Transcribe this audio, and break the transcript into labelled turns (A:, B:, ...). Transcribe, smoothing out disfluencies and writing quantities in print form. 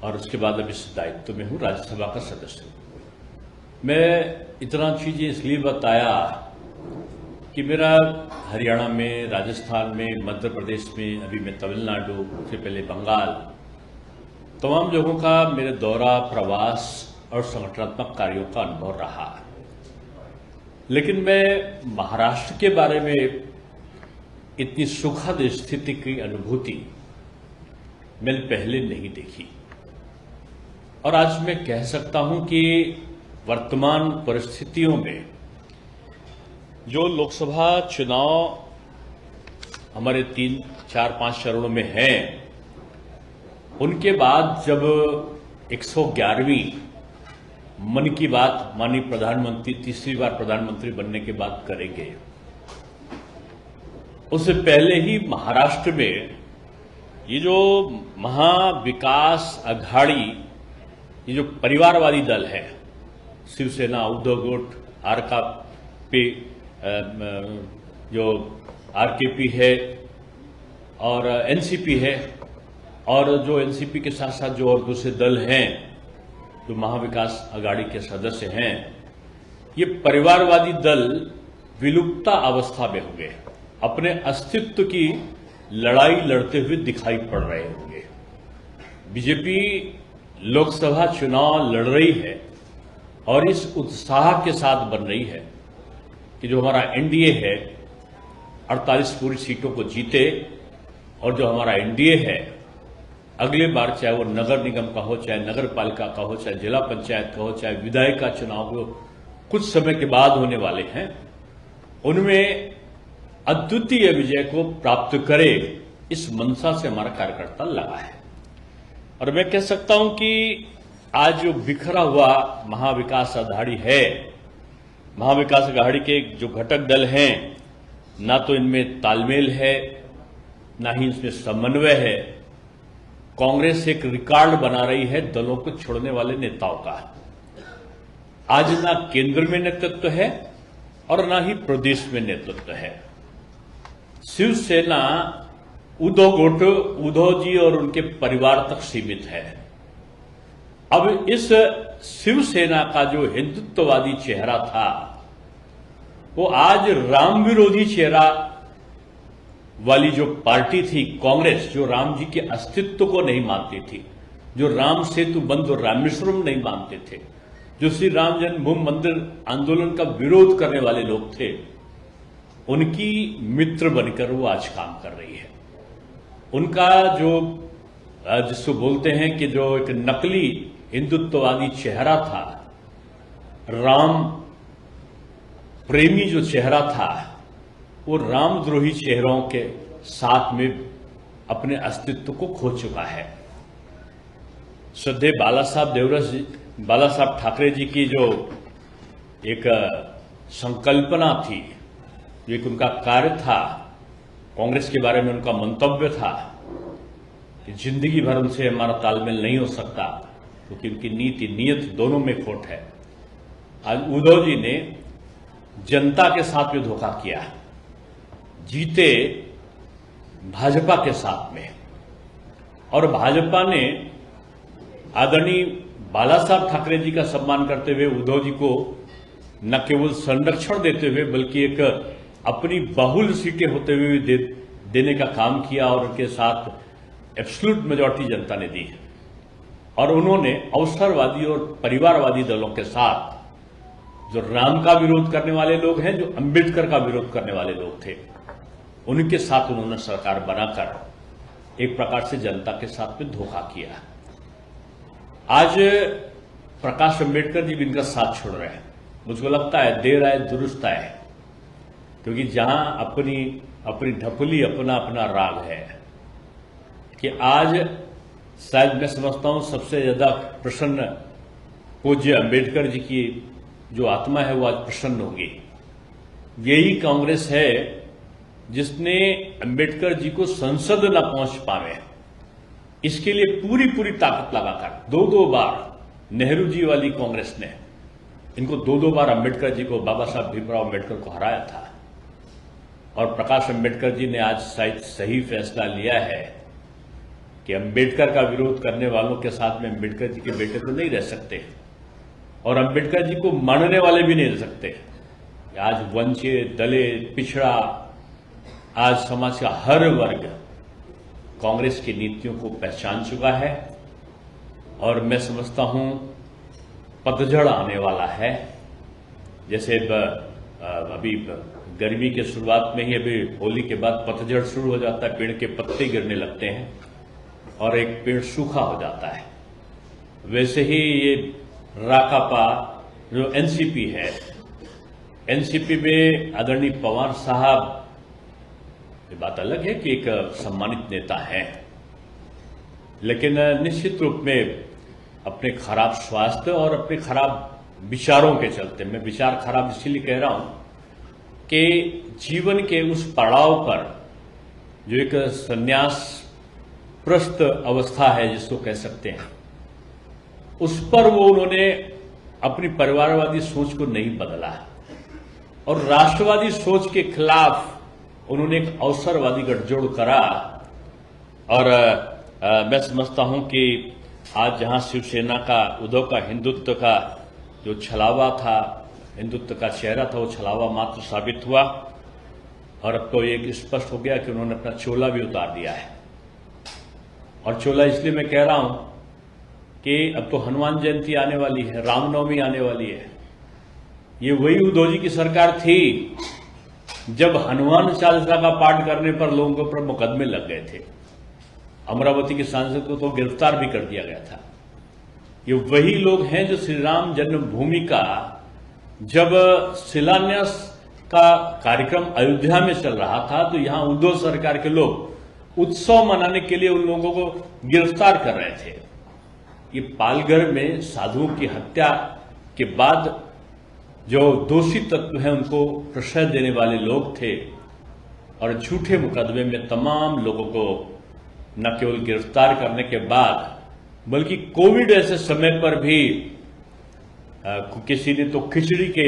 A: और उसके बाद अब इस दायित्व में हूँ, राज्यसभा का सदस्य हूँ। मैं इतना चीज़ें इसलिए बताया कि मेरा हरियाणा में, राजस्थान में, मध्य प्रदेश में, अभी मैं तमिलनाडु, उससे पहले बंगाल, तमाम जगहों का मेरे दौरा, प्रवास और संगठनात्मक कार्यों का अनुभव रहा। लेकिन मैं महाराष्ट्र के बारे में इतनी सुखद स्थिति की अनुभूति मैंने पहले नहीं देखी। और आज मैं कह सकता हूं कि वर्तमान परिस्थितियों में जो लोकसभा चुनाव हमारे 3, 4, 5 चरणों में हैं, उनके बाद जब 111वीं मन की बात माननीय प्रधानमंत्री तीसरी बार प्रधानमंत्री बनने के बाद करेंगे, उससे पहले ही महाराष्ट्र में ये जो महाविकास आघाड़ी, ये जो परिवारवादी दल है, शिवसेना, उद्धव गुट, आरकेपी, जो आरकेपी है और एनसीपी है, और जो एनसीपी के साथ साथ जो और दूसरे दल हैं जो महाविकास आघाड़ी के सदस्य हैं, ये परिवारवादी दल विलुप्ता अवस्था में होंगे, अपने अस्तित्व की लड़ाई लड़ते हुए दिखाई पड़ रहे होंगे। बीजेपी लोकसभा चुनाव लड़ रही है और इस उत्साह के साथ बन रही है कि जो हमारा एनडीए है 48 पूरी सीटों को जीते, और जो हमारा एनडीए है अगले बार चाहे वो नगर निगम का हो, चाहे नगर पालिका का हो, चाहे जिला पंचायत का हो, चाहे विधायक का चुनाव हो, कुछ समय के बाद होने वाले हैं, उनमें अद्वितीय विजय को प्राप्त करे, इस मंशा से हमारा कार्यकर्ता लगा है। और मैं कह सकता हूं कि आज जो बिखरा हुआ महाविकास आघाड़ी है, महाविकास आघाड़ी के जो घटक दल हैं, ना तो इनमें तालमेल है, ना ही इसमें समन्वय है। कांग्रेस एक रिकॉर्ड बना रही है दलों को छोड़ने वाले नेताओं का। आज ना केंद्र में नेतृत्व है और ना ही प्रदेश में नेतृत्व है। शिवसेना उद्धव गुट, उद्धव जी और उनके परिवार तक सीमित है। अब इस शिवसेना का जो हिंदुत्ववादी चेहरा था, वो आज राम विरोधी चेहरा वाली जो पार्टी थी कांग्रेस, जो राम जी के अस्तित्व को नहीं मानती थी, जो राम सेतु बंद और रामेश्वरम नहीं मानते थे, जो श्री राम जन्मभूमि मंदिर आंदोलन का विरोध करने वाले लोग थे, उनकी मित्र बनकर वो आज काम कर रही है। उनका जो जिसको बोलते हैं कि जो एक नकली हिंदुत्ववादी चेहरा था, राम प्रेमी जो चेहरा था, वो रामद्रोही चेहरों के साथ में अपने अस्तित्व को खो चुका है। श्रद्धेय बाला साहब ठाकरे जी की जो एक संकल्पना थी, जो एक उनका कार्य था, कांग्रेस के बारे में उनका मंतव्य था कि जिंदगी भर उनसे हमारा तालमेल नहीं हो सकता, क्योंकि उनकी नीति नीयत दोनों में खोट है। आज उद्धव जी ने जनता के साथ में धोखा किया, जीते भाजपा के साथ में, और भाजपा ने आदरणीय बाला साहब ठाकरे जी का सम्मान करते हुए उद्धव जी को न केवल संरक्षण देते हुए बल्कि एक अपनी बहुल सीटें होते हुए देने का काम किया, और उनके साथ एब्सोल्यूट मेजॉरिटी जनता ने दी। और उन्होंने अवसरवादी और परिवारवादी दलों के साथ, जो राम का विरोध करने वाले लोग हैं, जो अंबेडकर का विरोध करने वाले लोग थे, उनके साथ उन्होंने सरकार बनाकर एक प्रकार से जनता के साथ में धोखा किया। आज प्रकाश अंबेडकर जी भी इनका साथ छोड़ रहे हैं। मुझको लगता है देर आए दुरुस्त आए, क्योंकि जहां अपनी ढपुली अपना अपना राग है, कि आज शायद मैं समझता हूं सबसे ज्यादा प्रसन्न पूज्य अंबेडकर जी की जो आत्मा है वो आज प्रसन्न होगी। यही कांग्रेस है जिसने अंबेडकर जी को संसद न पहुंच पावे, इसके लिए पूरी ताकत लगाकर 2 बार नेहरू जी वाली कांग्रेस ने इनको 2 बार अंबेडकर जी को, बाबा साहब भीमराव अंबेडकर को हराया था। और प्रकाश अंबेडकर जी ने आज शायद सही फैसला लिया है कि अंबेडकर का विरोध करने वालों के साथ में अंबेडकर जी के बेटे तो नहीं रह सकते और अंबेडकर जी को मानने वाले भी नहीं रह सकते। आज वंचित, दलित, पिछड़ा, आज समाज का हर वर्ग कांग्रेस की नीतियों को पहचान चुका है और मैं समझता हूं पतझड़ आने वाला है। जैसे अभी गर्मी के शुरुआत में ही अभी होली के बाद पतझड़ शुरू हो जाता है, पेड़ के पत्ते गिरने लगते हैं और एक पेड़ सूखा हो जाता है। वैसे ही ये राकापा जो एनसीपी है, एनसीपी में आदरणीय पवार साहब, ये बात अलग है कि एक सम्मानित नेता हैं, लेकिन निश्चित रूप में अपने खराब स्वास्थ्य और अपने खराब विचारों के चलते, मैं विचार खराब इसलिए कह रहा हूं कि जीवन के उस पड़ाव पर जो एक संन्यास प्रस्थ अवस्था है जिसको कह सकते हैं, उस पर वो उन्होंने अपनी परिवारवादी सोच को नहीं बदला और राष्ट्रवादी सोच के खिलाफ उन्होंने एक अवसरवादी गठजोड़ करा। और मैं समझता हूं कि आज जहां शिवसेना का, उद्धव का हिंदुत्व का जो छलावा था, हिंदुत्व का चेहरा था, वो छलावा मात्र साबित हुआ और अब तो ये स्पष्ट हो गया कि उन्होंने अपना चोला भी उतार दिया है। और चोला इसलिए मैं कह रहा हूं कि अब तो हनुमान जयंती आने वाली है, रामनवमी आने वाली है। ये वही उद्धव जी की सरकार थी जब हनुमान चालीसा का पाठ करने पर लोगों पर मुकदमे लग गए थे। अमरावती के सांसद को तो गिरफ्तार भी कर दिया गया था। ये वही लोग हैं जो श्री राम जन्मभूमि का जब शिलान्यास का कार्यक्रम अयोध्या में चल रहा था तो यहां उद्धव सरकार के लोग उत्सव मनाने के लिए उन लोगों को गिरफ्तार कर रहे थे। ये पालघर में साधुओं की हत्या के बाद जो दोषी तत्व हैं उनको प्रश्रय देने वाले लोग थे और झूठे मुकदमे में तमाम लोगों को न केवल गिरफ्तार करने के बाद बल्कि कोविड ऐसे समय पर भी किसी ने तो खिचड़ी के